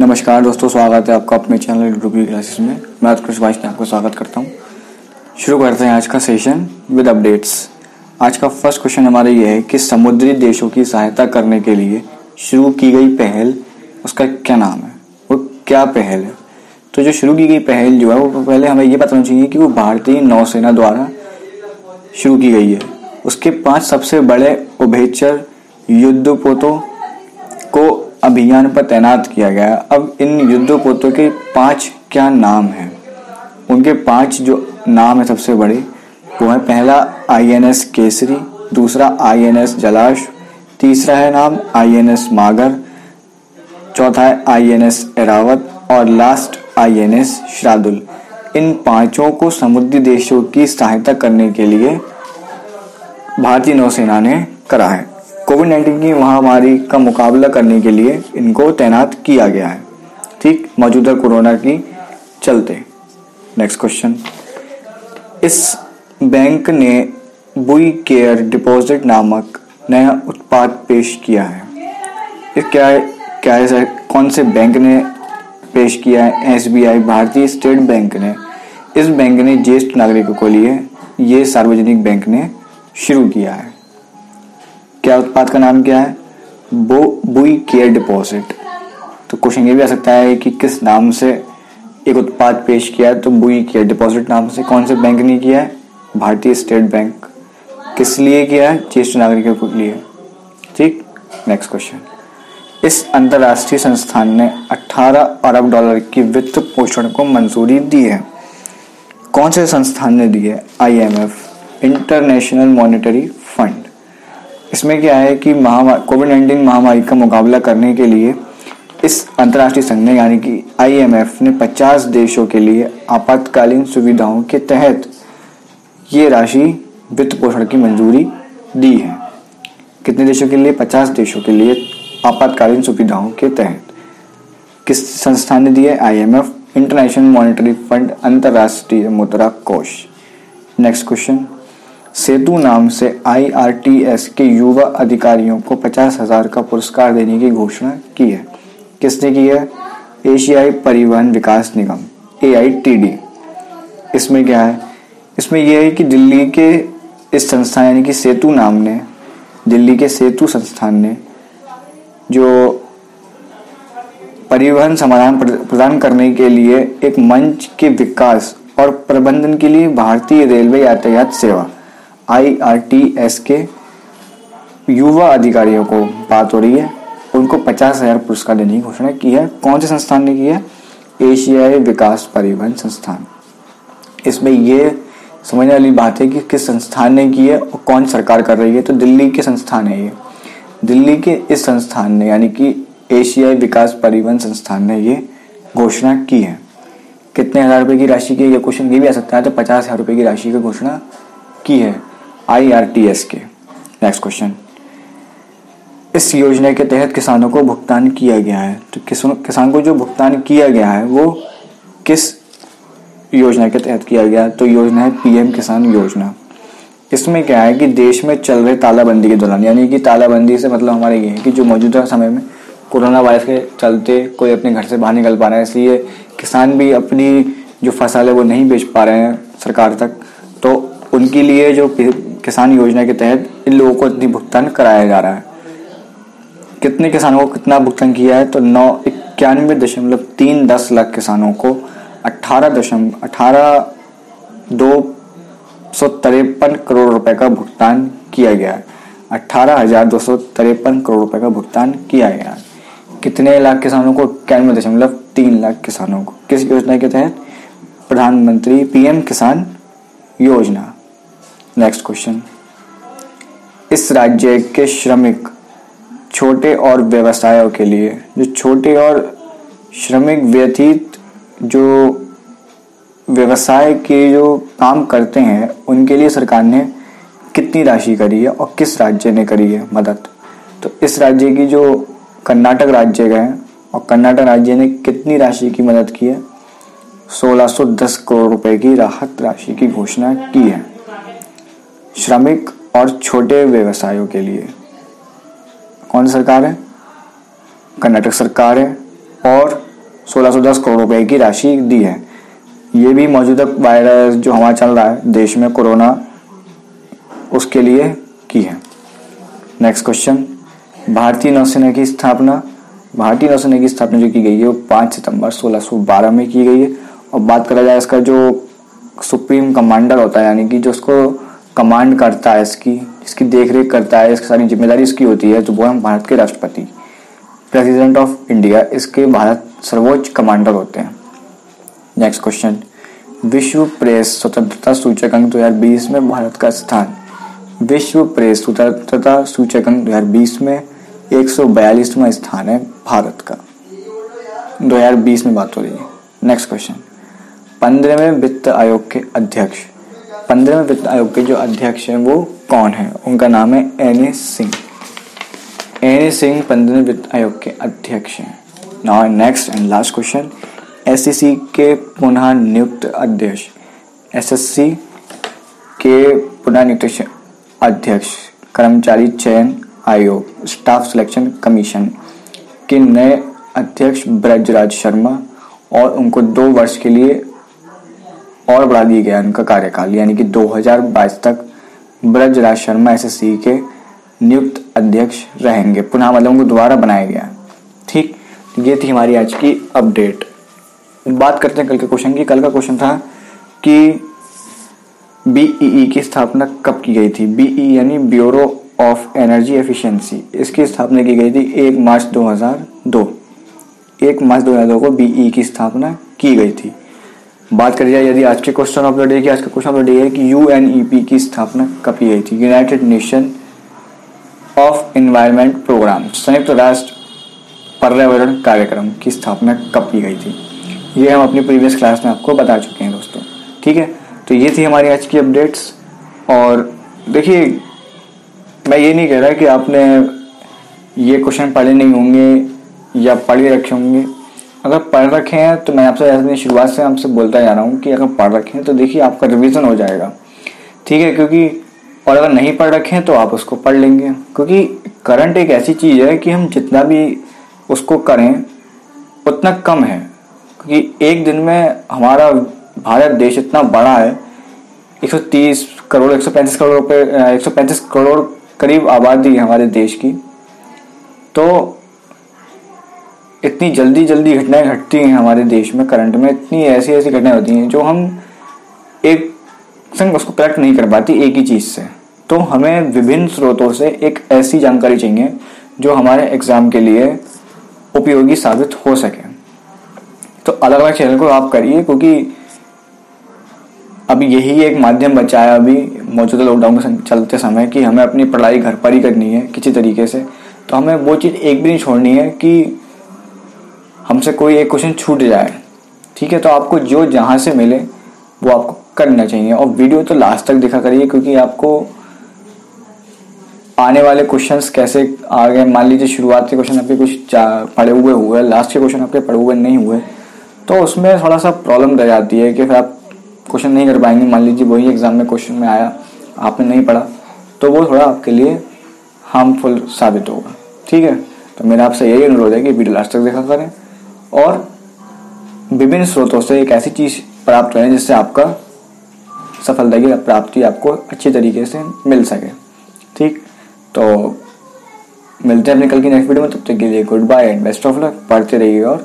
नमस्कार दोस्तों, स्वागत है आपका अपने चैनल यूट्यूब क्लासेस में। मैं उत्कृष्ट भाई आपको स्वागत करता हूं। शुरू करते हैं आज का सेशन विद अपडेट्स। आज का फर्स्ट क्वेश्चन हमारा ये है कि समुद्री देशों की सहायता करने के लिए शुरू की गई पहल, उसका क्या नाम है, वो क्या पहल है। तो जो शुरू की गई पहल जो है वो पहले हमें ये बताना चाहिए कि वो भारतीय नौसेना द्वारा शुरू की गई है। उसके 5 सबसे बड़े उभयचर युद्धपोतों को अभियान पर तैनात किया गया। अब इन युद्धपोतों के 5 क्या नाम हैं, उनके 5 जो नाम है सबसे बड़े वो है, पहला INS केसरी, दूसरा INS जलाश्व, तीसरा है नाम INS मागर, चौथा है INS एरावत और लास्ट INS शार्दुल। इन 5 को समुद्री देशों की सहायता करने के लिए भारतीय नौसेना ने करा है। कोविड-19 की महामारी का मुकाबला करने के लिए इनको तैनात किया गया है, ठीक, मौजूदा कोरोना की चलते। नेक्स्ट क्वेश्चन, इस बैंक ने बुई केयर डिपॉजिट नामक नया उत्पाद पेश किया है। ये क्या है कौन से बैंक ने पेश किया है? SBI, भारतीय स्टेट बैंक ने। इस बैंक ने ज्येष्ठ नागरिकों के लिए ये सार्वजनिक बैंक ने शुरू किया है। क्या उत्पाद का नाम क्या है? बुई केयर डिपॉजिट। तो क्वेश्चन ये भी आ सकता है कि किस नाम से एक उत्पाद पेश किया है। तो बुई केयर डिपॉजिट नाम से कौन से बैंक ने किया है? भारतीय स्टेट बैंक। किस लिए किया है? ज्येष्ठ नागरिकों के लिए, ठीक। नेक्स्ट क्वेश्चन, इस अंतर्राष्ट्रीय संस्थान ने 18 अरब डॉलर की वित्त पोषण को मंजूरी दी है। कौन से संस्थान ने दी है? IMF, international monetary fund. इसमें क्या है कि कोविड-19 महामारी का मुकाबला करने के लिए इस अंतर्राष्ट्रीय संघ ने यानी कि IMF ने 50 देशों के लिए आपातकालीन सुविधाओं के तहत ये राशि वित्त पोषण की मंजूरी दी है। कितने देशों के लिए? 50 देशों के लिए आपातकालीन सुविधाओं के तहत। किस संस्थान ने दी है? IMF, इंटरनेशनल मॉनेटरी फंड, अंतर्राष्ट्रीय मुद्रा कोष। नेक्स्ट क्वेश्चन, सेतु नाम से IRTS के युवा अधिकारियों को 50,000 का पुरस्कार देने की घोषणा की है। किसने की है? एशियाई परिवहन विकास निगम, AITD। इसमें क्या है? इसमें यह है कि दिल्ली के इस संस्थान यानी कि सेतु नाम ने, दिल्ली के सेतु संस्थान ने जो परिवहन समाधान प्रदान करने के लिए एक मंच के विकास और प्रबंधन के लिए भारतीय रेलवे यातायात सेवा IRTS के युवा अधिकारियों को बात हो रही है, उनको 50,000 पुरस्कार देने की घोषणा की है। कौन से संस्थान ने की है? एशियाई विकास परिवहन संस्थान। इसमें यह समझने वाली बात है कि किस संस्थान ने की है और कौन सरकार कर रही है। तो दिल्ली के संस्थान है ये, दिल्ली के इस संस्थान ने यानी कि एशियाई विकास परिवहन संस्थान ने ये घोषणा की है। कितने हजार रुपए की राशि की? ये क्वेश्चन ये भी आ सकता है। तो 50,000 रुपए की राशि की घोषणा की है IRTS के। नेक्स्ट क्वेश्चन, इस योजना के तहत किसानों को भुगतान किया गया है। तो किसान को जो भुगतान किया गया है वो किस योजना के तहत किया गया? तो योजना है PM किसान योजना। इसमें क्या है कि देश में चल रहे तालाबंदी के दौरान, यानी कि तालाबंदी से मतलब हमारे ये है कि जो मौजूदा समय में कोरोना वायरस के चलते कोई अपने घर से बाहर निकल पा रहा है, इसलिए किसान भी अपनी जो फसल है वो नहीं बेच पा रहे हैं सरकार तक। तो उनके लिए जो किसान योजना के तहत इन लोगों को इतनी भुगतान कराया जा रहा है। कितने किसानों को कितना भुगतान किया है? तो 91.3 लाख किसानों को 18,253 करोड़ रुपए का भुगतान किया गया है। 18,253 करोड़ रुपए का भुगतान किया गया है। कितने लाख किसानों को? 91.3 लाख किसानों को। किस योजना के तहत? प्रधानमंत्री PM किसान योजना। नेक्स्ट क्वेश्चन, इस राज्य के श्रमिक, छोटे और व्यवसायों के लिए, जो छोटे और श्रमिक व्यतीत जो व्यवसाय के जो काम करते हैं उनके लिए सरकार ने कितनी राशि करी है और किस राज्य ने करी है मदद? तो इस राज्य की जो कर्नाटक राज्य का है और कर्नाटक राज्य ने कितनी राशि की मदद की है? 1610 करोड़ रुपए की राहत राशि की घोषणा की है श्रमिक और छोटे व्यवसायों के लिए। कौन सरकार है? कर्नाटक सरकार है और 1610 करोड़ रुपए की राशि दी है। ये भी मौजूदा वायरस जो हमारा चल रहा है देश में कोरोना, उसके लिए की है। नेक्स्ट क्वेश्चन, भारतीय नौसेना की स्थापना। भारतीय नौसेना की स्थापना जो की गई है वो 5 सितंबर 1612 में की गई है। और बात करा जाए इसका जो सुप्रीम कमांडर होता है, यानी कि जो उसको कमांड करता है, इसकी देखरेख करता है, इसकी सारी जिम्मेदारी इसकी होती है, तो वो हम भारत के राष्ट्रपति, प्रेसिडेंट ऑफ इंडिया, इसके भारत सर्वोच्च कमांडर होते हैं। नेक्स्ट क्वेश्चन, विश्व प्रेस स्वतंत्रता सूचकांक 2020 में भारत का स्थान। विश्व प्रेस स्वतंत्रता सूचकांक 2020 में 142वां स्थान है भारत का। 2020 में बात हो रही है। नेक्स्ट क्वेश्चन, 15वें वित्त आयोग के अध्यक्ष। 15वें वित्त आयोग के जो अध्यक्ष हैं वो कौन है? उनका नाम है N A Singh. N A Singh 15वें वित्त आयोग के अध्यक्ष हैं। Now next and last question, SSC के पुनः नियुक्त अध्यक्ष। एसएससी के पुनः नियुक्त अध्यक्ष कर्मचारी चयन आयोग, स्टाफ सिलेक्शन कमीशन के नए अध्यक्ष ब्रजराज शर्मा, और उनको 2 वर्ष के लिए और बढ़ा दिया गया उनका कार्यकाल, यानी कि 2022 तक ब्रजराज शर्मा एसएससी के नियुक्त अध्यक्ष रहेंगे। पुनः मतलब उनको दोबारा बनाया गया। ठीक, ये थी हमारी आज की अपडेट। बात करते हैं कल के क्वेश्चन की। कल का क्वेश्चन था कि बीईई की स्थापना कब की गई थी। बीईई यानी ब्यूरो ऑफ एनर्जी एफिशिएंसी, इसकी स्थापना की गई थी 1 मार्च 2002। 1 मार्च 2002 को बीईई की स्थापना की गई थी। बात करी जाए यदि आज के क्वेश्चन ऑफ द डे की, आज का क्वेश्चन ऑफ द डे है कि यूएनईपी की स्थापना कब की गई थी। United Nation of Environment Programme, संयुक्त राष्ट्र पर्यावरण कार्यक्रम की स्थापना कब की गई थी। ये हम अपनी प्रीवियस क्लास में आपको बता चुके हैं दोस्तों। ठीक है, तो ये थी हमारी आज की अपडेट्स। और देखिए, मैं ये नहीं कह रहा कि आपने ये क्वेश्चन पढ़े नहीं होंगे या पढ़े रखे होंगे। अगर पढ़ रखे हैं तो मैं आपसे अपनी शुरुआत से आपसे बोलता जा रहा हूँ कि अगर पढ़ रखे हैं तो देखिए आपका रिवीजन हो जाएगा। ठीक है, क्योंकि और अगर नहीं पढ़ रखे हैं तो आप उसको पढ़ लेंगे, क्योंकि करंट एक ऐसी चीज़ है कि हम जितना भी उसको करें उतना कम है। क्योंकि एक दिन में हमारा भारत देश इतना बड़ा है, 130 करोड़ 135 करोड़ रुपये 135 करोड़ करीब आबादी है हमारे देश की। तो इतनी जल्दी जल्दी घटनाएं घटती हैं हमारे देश में, करंट में इतनी ऐसी ऐसी घटनाएं होती हैं जो हम एक संग उसको कलेक्ट नहीं कर पाती एक ही चीज़ से। तो हमें विभिन्न स्रोतों से एक ऐसी जानकारी चाहिए जो हमारे एग्जाम के लिए उपयोगी साबित हो सके। तो अलग अलग चैनल को आप करिए, क्योंकि अभी यही एक माध्यम बचा है अभी मौजूदा लॉकडाउन के चलते समय कि हमें अपनी पढ़ाई घर पर ही करनी है किसी तरीके से। तो हमें वो चीज़ एक भी नहीं छोड़नी है कि हमसे कोई एक क्वेश्चन छूट जाए। ठीक है, तो आपको जो जहाँ से मिले वो आपको करना चाहिए। और वीडियो तो लास्ट तक देखा करिए, क्योंकि आपको आने वाले क्वेश्चंस कैसे आ गए, मान लीजिए शुरुआत के क्वेश्चन आपके कुछ पढ़े हुए लास्ट के क्वेश्चन आपके पढ़े हुए नहीं हुए, तो उसमें थोड़ा सा प्रॉब्लम रह जाती है कि फिर आप क्वेश्चन नहीं कर पाएंगे। मान लीजिए वही एग्जाम में क्वेश्चन में आया, आपने नहीं पढ़ा, तो वो थोड़ा आपके लिए हार्मफुल साबित होगा। ठीक है, तो मेरा आपसे यही अनुरोध है कि वीडियो लास्ट तक देखा करें और विभिन्न स्रोतों से एक ऐसी चीज़ प्राप्त करें जिससे आपका सफलता की प्राप्ति आपको अच्छी तरीके से मिल सके। ठीक, तो मिलते हैं अपने कल की नेक्स्ट वीडियो में। तब तक के लिए goodbye and best of luck. पढ़ते रहिए और